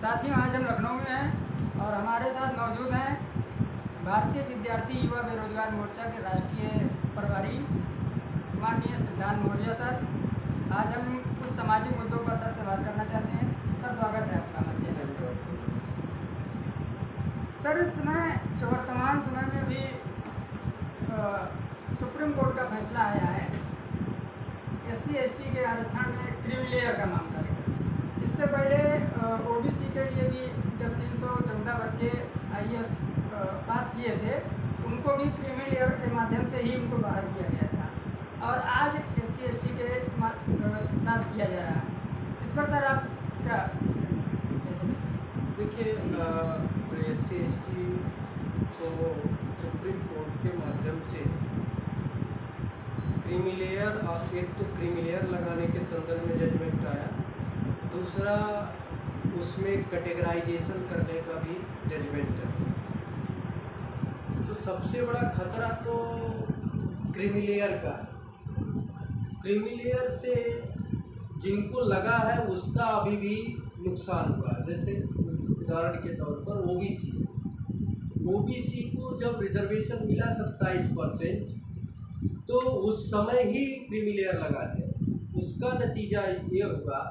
साथियों, आज हम लखनऊ में हैं और हमारे साथ मौजूद हैं भारतीय विद्यार्थी युवा बेरोजगार मोर्चा के राष्ट्रीय प्रभारी माननीय सिद्धांत मौर्य सर। आज हम कुछ सामाजिक मुद्दों पर सर से बात करना चाहते हैं। सर, स्वागत है आपका मंच पर। सर, इस समय जो वर्तमान समय में भी सुप्रीम कोर्ट का फैसला आया है SC/ST के आरक्षण में क्रीमी लेयर का मामला है। इससे पहले OBC के लिए भी जब 314 बच्चे IAS पास किए थे, उनको भी क्रीमी लेयर के माध्यम से ही उनको बाहर किया गया था और आज SC/ST के साथ किया जा रहा है। इस पर सर आप क्या? देखिए, SC/ST को सुप्रीम कोर्ट के माध्यम से क्रीमी लेयर और एक तो क्रीमी लेयर लगाने के संदर्भ में जजमेंट आया, दूसरा उसमें कैटेगराइजेशन करने का भी जजमेंट है। तो सबसे बड़ा खतरा तो क्रीमी लेयर का है। क्रीमी लेयर से जिनको लगा है उसका अभी भी नुकसान हुआ है। जैसे उदाहरण के तौर पर OBC को जब रिजर्वेशन मिला 27%, तो उस समय ही क्रीमी लेयर लगा दिया। उसका नतीजा ये हुआ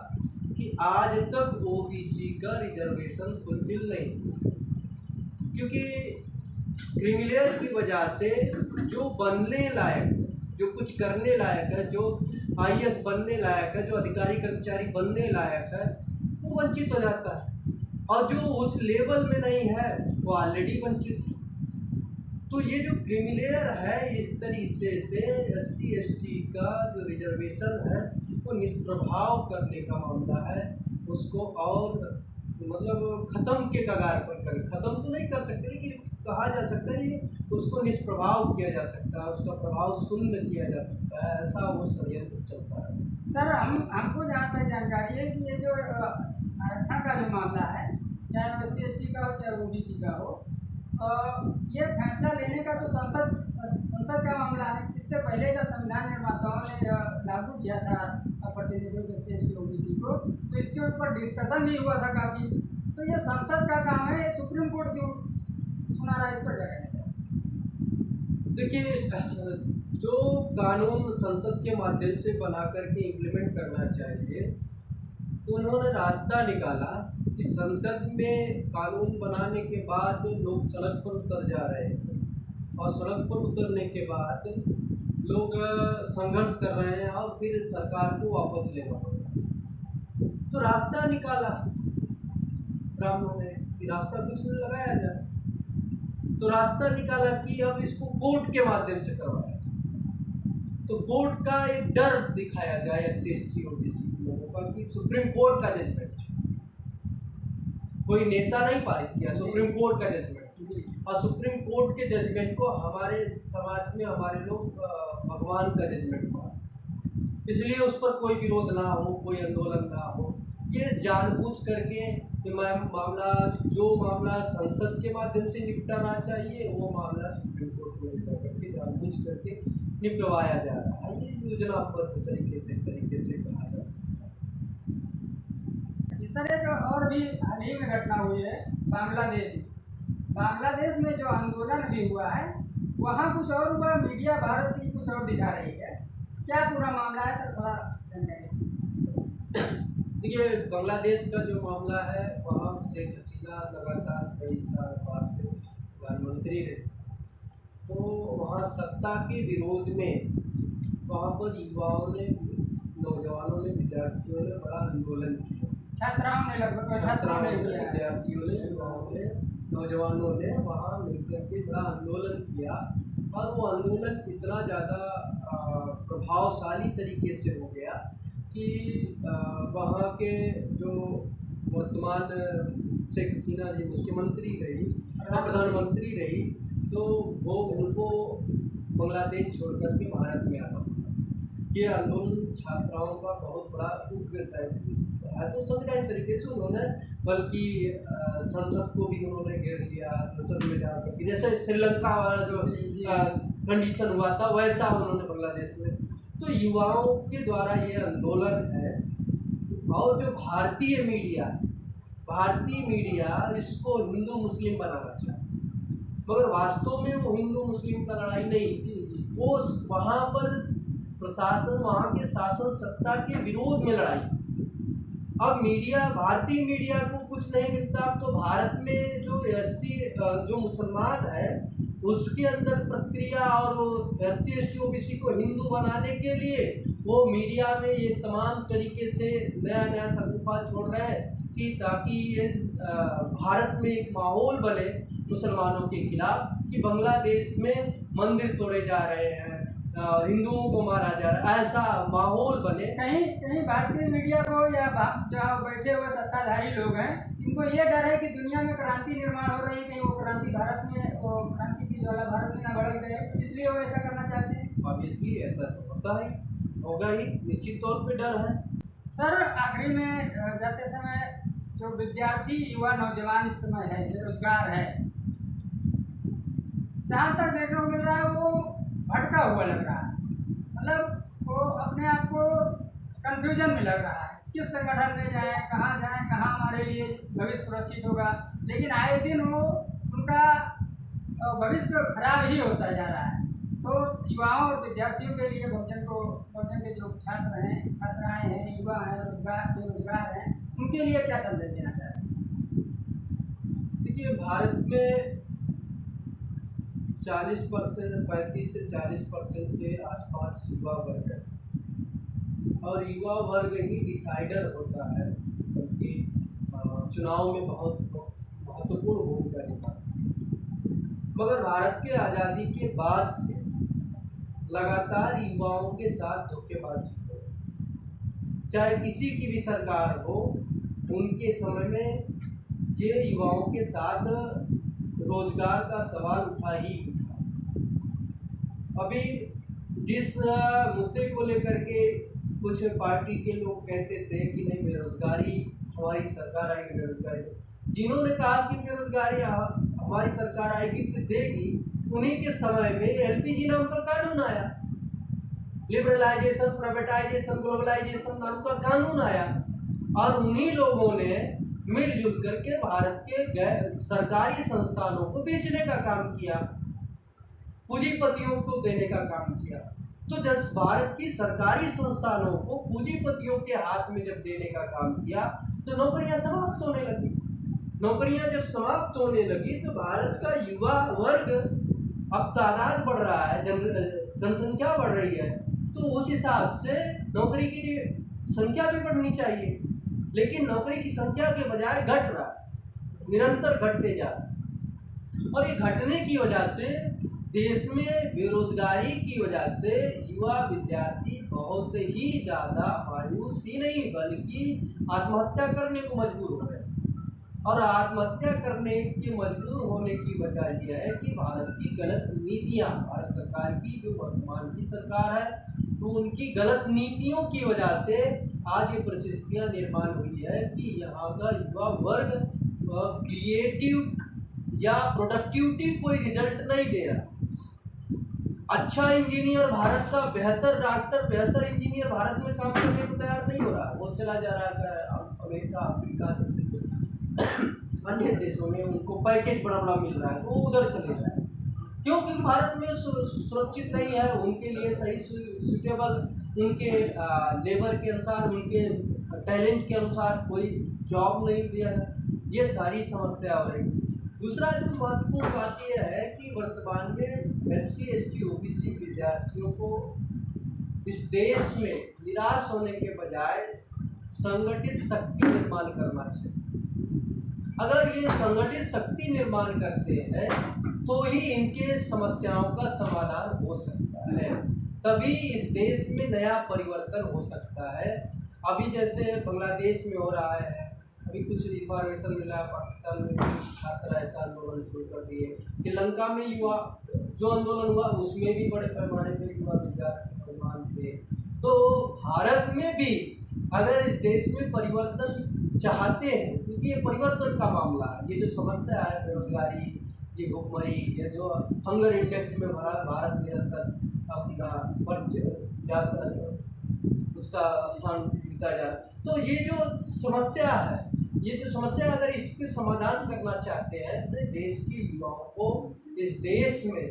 कि आज तक OBC का रिजर्वेशन फुलफिल नहीं, क्योंकि क्रीमी लेयर की वजह से जो बनने लायक, जो कुछ करने लायक है, जो IAS बनने लायक है, जो अधिकारी कर्मचारी बनने लायक है, वो वंचित हो जाता है। और जो उस लेवल में नहीं है वो ऑलरेडी वंचित है। तो ये जो क्रीमी लेयर है, इस तरीके से SC/ST का जो रिजर्वेशन है वो निष्प्रभाव करने का मामला है। उसको और मतलब ख़त्म के कगार पर करें, ख़त्म तो नहीं कर सकते, लेकिन कहा जा सकता है ये उसको निष्प्रभाव किया जा सकता है, उसका प्रभाव शून्य किया जा सकता है। ऐसा वो षड्यंत्र चलता है। सर, हमको जहाँ तक जानकारी है कि ये जो आरक्षण का जो मामला है, चाहे वो SC/ST का हो चाहे OBC का हो, ये फैसला लेने का तो संसद का मामला है। इससे पहले जब संविधान निर्माताओं ने लागू किया था प्रतिनिधित्व SC/ST OBC को, तो इसके ऊपर डिस्कशन भी हुआ था काफ़ी। तो ये संसद का काम है, ये सुप्रीम कोर्ट क्यों सुना रहा है? इस पर क्या कहना है? देखिए, जो कानून संसद के माध्यम से बना करके इम्प्लीमेंट करना चाहिए, तो उन्होंने रास्ता निकाला कि संसद में कानून बनाने के बाद लोग सड़क पर उतर जा रहे हैं और सड़क पर उतरने के बाद लोग संघर्ष कर रहे हैं और फिर सरकार को वापस लेना होगा। तो रास्ता निकाला ब्राह्मणों ने कि रास्ता कुछ भी लगाया जाए। तो रास्ता निकाला कि अब इसको कोर्ट के माध्यम से करवाया जाए। तो कोर्ट का एक डर दिखाया जाए SC/ST OBC लोगों का कि सुप्रीम कोर्ट का जजमेंट, कोई नेता नहीं पारित किया, सुप्रीम कोर्ट का जजमेंट। और सुप्रीम कोर्ट के जजमेंट को हमारे समाज में हमारे लोग भगवान का जजमेंट मानते, इसलिए उस पर कोई विरोध ना हो, कोई आंदोलन ना हो। ये जानबूझ करके जो मामला संसद के माध्यम से निपटाना चाहिए, वो मामला सुप्रीम कोर्ट में लेकर करके जानबूझ करके निपटवाया जा रहा है। ये योजनाबद्ध तरीके से कहा जा सकता है। सर, एक और भी हाल ही में घटना हुई है बांग्लादेश में जो आंदोलन भी हुआ है, वहाँ कुछ और हुआ, मीडिया भारत की कुछ और दिखा रही है। क्या पूरा मामला है सर, थोड़ा जानकारी? देखिए, बांग्लादेश का जो मामला है, वहाँ शेख हसीना लगातार कई साल बाद से प्रधानमंत्री रहे। तो वहाँ सत्ता के विरोध में वहाँ पर युवाओं ने, नौजवानों ने, विद्यार्थियों ने बड़ा आंदोलन किया। विद्यार्थियों ने, युवाओं ने, नौजवानों ने वहाँ मिलकर के बड़ा आंदोलन किया और वो आंदोलन इतना ज़्यादा प्रभावशाली तरीके से हो गया कि वहाँ के जो वर्तमान शेख हसीना जी मुख्यमंत्री रही, प्रधानमंत्री रही, तो वो उनको बांग्लादेश छोड़कर के भारत में आना पड़ा। ये आंदोलन छात्राओं का बहुत बड़ा उग्र है। तो संविधान तरीके से उन्होंने, बल्कि संसद को भी उन्होंने घेर लिया, संसद में जाकर के, जैसे श्रीलंका वाला जो कंडीशन हुआ था, वैसा उन्होंने बांग्लादेश में। तो युवाओं के द्वारा ये आंदोलन है। और जो भारतीय मीडिया भारतीय मीडिया इसको हिंदू मुस्लिम बनाना चाहता है, मगर वास्तव में वो हिंदू मुस्लिम का लड़ाई नहीं, वो वहाँ पर प्रशासन, वहाँ के शासन सत्ता के विरोध में लड़ाई। अब मीडिया, भारतीय मीडिया को कुछ नहीं मिलता, तो भारत में जो एससी जो मुसलमान है उसके अंदर प्रतिक्रिया और एससी एसटी ओबीसी को हिंदू बनाने के लिए वो मीडिया में ये तमाम तरीके से नया नया शगुफा छोड़ रहे हैं कि ताकि ये भारत में एक माहौल बने मुसलमानों के खिलाफ कि बांग्लादेश में मंदिर तोड़े जा रहे हैं, हिंदुओं को मारा जा रहा है, ऐसा माहौल बने। कहीं कहीं भारतीय मीडिया को या जहाँ बैठे हुए सत्ताधारी लोग हैं, इनको ये डर है कि दुनिया में क्रांति निर्माण हो रही है, कहीं वो क्रांति भारत में, वो क्रांति की ज्वाला भारत में ना भड़क जाए, इसलिए वो ऐसा करना चाहते हैं। अब इसलिए ऐसा तो होता ही होगा ही, निश्चित तौर पे डर है। सर, आखिरी में जाते समय जो विद्यार्थी, युवा, नौजवान इस समय है, बेरोजगार है, जहाँ तक देखने को मिल रहा है वो भटका हुआ लग रहा है, मतलब वो अपने आप को कंफ्यूजन में लग रहा है, किस संगठन में जाएं, कहाँ हमारे लिए भविष्य सुरक्षित होगा। लेकिन आए दिन वो उनका भविष्य खराब ही होता जा रहा है। तो युवाओं और विद्यार्थियों के लिए बहुजन के जो छात्र हैं, छात्राएँ हैं, युवा हैं, बेरोजगार हैं, उनके लिए क्या संदेश देना चाहते हैं? देखिए, भारत में 40%, 35 से 40% के आसपास युवा वर्ग है, और युवा वर्ग ही डिसाइडर होता है, क्योंकि चुनाव में बहुत महत्वपूर्ण भूमिका निभाता है। मगर भारत के आज़ादी के बाद से लगातार युवाओं के साथ धोखेबाजी हो, चाहे किसी की भी सरकार हो, उनके समय में ये युवाओं के साथ रोजगार का सवाल उठा ही उठा। अभी जिस मुद्दे को लेकर के कुछ पार्टी के लोग कहते थे कि नहीं बेरोजगारी हमारी सरकार आएगी, बेरोजगारी, जिन्होंने कहा कि बेरोजगारी हमारी सरकार आएगी तो देगी, उन्हीं के समय में एलपीजी नाम का कानून आया, लिबरलाइजेशन, प्राइवेटाइजेशन, ग्लोबलाइजेशन नाम का कानून आया, और उन्हीं लोगों ने मिलजुल करके भारत के सरकारी संस्थानों को बेचने का काम किया, पूंजीपतियों को देने का काम किया। तो जब भारत की सरकारी संस्थानों को पूंजीपतियों के हाथ में जब देने का काम किया तो नौकरियां समाप्त होने लगी। नौकरियां जब समाप्त होने लगी तो भारत का युवा वर्ग, अब तादाद बढ़ रहा है, जनसंख्या बढ़ रही है, तो उस हिसाब से नौकरी की संख्या भी बढ़नी चाहिए, लेकिन नौकरी की संख्या के बजाय घट रहा है, निरंतर घटते जा रहा है। और ये घटने की वजह से देश में बेरोजगारी की वजह से युवा विद्यार्थी बहुत ही ज़्यादा मायूस ही नहीं बल्कि आत्महत्या करने को मजबूर हो रहे हैं। और आत्महत्या करने के मजबूर होने की वजह यह है कि भारत की गलत नीतियाँ, भारत सरकार की जो वर्तमान की सरकार है, तो उनकी गलत नीतियों की वजह से आज ये परिस्थितियाँ निर्माण हुई है कि यहाँ का युवा वर्ग क्रिएटिव या प्रोडक्टिविटी कोई रिजल्ट नहीं दे रहा। अच्छा इंजीनियर भारत का, बेहतर डॉक्टर, बेहतर इंजीनियर भारत में काम करने को तैयार नहीं हो रहा, वो चला जा रहा है अमेरिका, अफ्रीका जैसे अन्य देशों में, उनको पैकेज बड़ा बड़ा मिल रहा है तो वो उधर चले जा रहे हैं। क्यों? क्योंकि भारत में सुरक्षित नहीं है, उनके लिए सही सूटेबल, उनके लेबर के अनुसार, उनके टैलेंट के अनुसार कोई जॉब नहीं दिया है। ये सारी समस्या हो रही है। दूसरा जो महत्वपूर्ण बात यह है कि वर्तमान में एससी एसटी ओबीसी विद्यार्थियों को इस देश में निराश होने के बजाय संगठित शक्ति निर्माण करना चाहिए। अगर ये संगठित शक्ति निर्माण करते हैं तो ही इनके समस्याओं का समाधान हो सकता है, तभी इस देश में नया परिवर्तन हो सकता है। अभी जैसे बांग्लादेश में हो रहा है, अभी कुछ इन्फॉर्मेशन मिला, पाकिस्तान में कुछ छात्र ऐसा आंदोलन शुरू कर दिए, श्रीलंका में युवा जो आंदोलन हुआ उसमें भी बड़े पैमाने पर युवा विद्यार्थी नौजवान थे। तो भारत में भी अगर इस देश में परिवर्तन चाहते हैं, क्योंकि ये परिवर्तन का मामला है, ये जो समस्या है बेरोजगारी, ये भुखमरी, ये जो हंगर इंडेक्स में भारत निरंतर अपना पर जाकर उसका स्थान मिलता जा रहा है, तो ये जो समस्या है ये जो समस्या है, अगर इसके समाधान करना चाहते हैं तो देश के युवाओं को इस देश में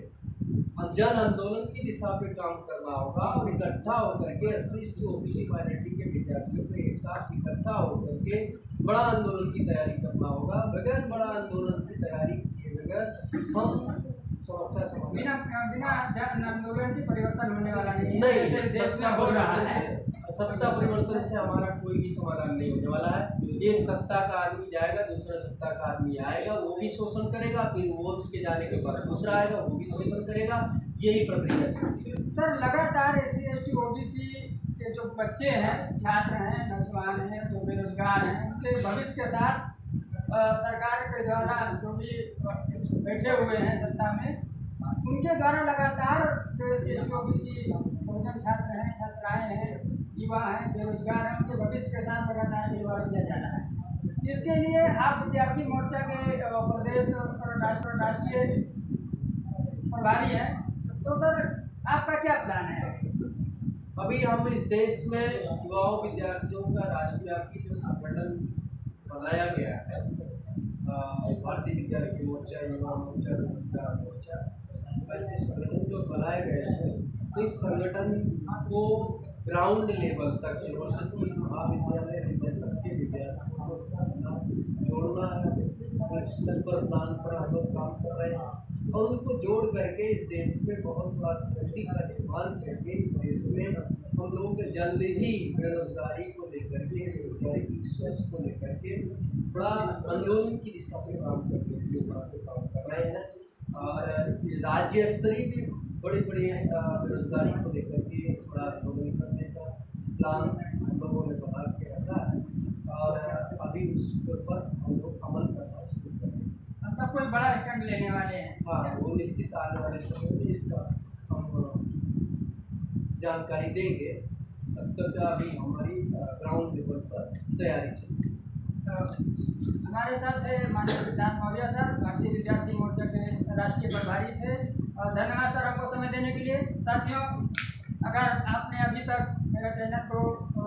जन आंदोलन की दिशा पे काम करना होगा और इकट्ठा होकर के एससी ओबीसी माइनॉरिटी के विद्यार्थियों को एक साथ इकट्ठा होकर के बड़ा आंदोलन की तैयारी करना होगा। बगैर बड़ा आंदोलन की तैयारी किए बगैर हम समस्या समाधान बिना बिना जन आंदोलन की परिवर्तन होने वाला नहीं है। नहीं, जैसे देश में हो रहा है, सत्ता परिवर्तन से हमारा कोई भी समाधान नहीं होने वाला है। एक सत्ता का आदमी जाएगा, दूसरा सत्ता का आदमी आएगा, वो भी शोषण करेगा, फिर वो उसके जाने के बाद दूसरा आएगा, वो भी शोषण करेगा। यही प्रक्रिया चलती है। सर लगातार एससी एसटी ओबीसी के जो बच्चे हैं, छात्र हैं, नौजवान हैं, जो बेरोजगार हैं, उनके भविष्य के साथ सरकार के द्वारा जो भी बैठे हुए हैं सत्ता में, उनके द्वारा लगातार जो एससी एसटी ओबीसी बहुजन छात्र हैं, छात्राएं हैं, युवा हैं, बेरोजगार हैं, उनके भविष्य के साथ लगातार खिलवाड़ किया जा रहा है। इसके लिए आप विद्यार्थी मोर्चा के प्रदेश और राष्ट्रीय प्रभारी हैं, तो सर आपका क्या प्लान है? अभी हम इस देश में युवाओं विद्यार्थियों का राष्ट्रव्यापी जो संगठन बनाया गया है, भारतीय विद्यार्थी मोर्चा, युवा मोर्चा, रोजगार मोर्चा, ऐसे संगठन जो बनाए गए हैं, इस संगठन को ग्राउंड लेवल तक यूनिवर्सिटी महाविद्यालय लेवल तक के विद्यार्थियों को जोड़ना है। इस पर प्लान पर हम लोग काम कर रहे हैं और उनको जोड़ करके इस देश में बहुत बड़ा शक्ति का निर्माण करके इस देश में हम लोग जल्द ही बेरोजगारी को लेकर के, बेरोजगारी की सोच को लेकर के बड़ा आंदोलन की दिशा में काम कर रहे हैं। और राज्य स्तरीय भी बड़ी बड़ी बेरोजगारी को लेकर के बड़ा आंदोलन करने का प्लान हम लोगों ने बना के रखा है और अभी उसके ऊपर हम लोग अमल करना शुरू करेंगे। मतलब कोई बड़ा एक्शन लेने वाले हैं? हाँ, वो निश्चित आने वाले समय में इसका हम जानकारी देंगे। तब तक अभी हमारी ग्राउंड लेवल पर तैयारी चल रही है। तो हमारे साथ थे माननीय सिद्धांत मौर्य सर, भारतीय विद्यार्थी मोर्चा के राष्ट्रीय प्रभारी थे। और धन्यवाद सर आपको समय देने के लिए। साथियों, अगर आपने अभी तक मेरा चैनल को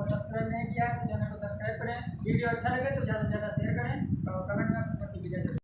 सब्सक्राइब नहीं किया है तो चैनल को सब्सक्राइब करें। वीडियो अच्छा लगे तो ज़्यादा से ज़्यादा शेयर करें और कमेंट में अपनी प्रतिक्रिया दें।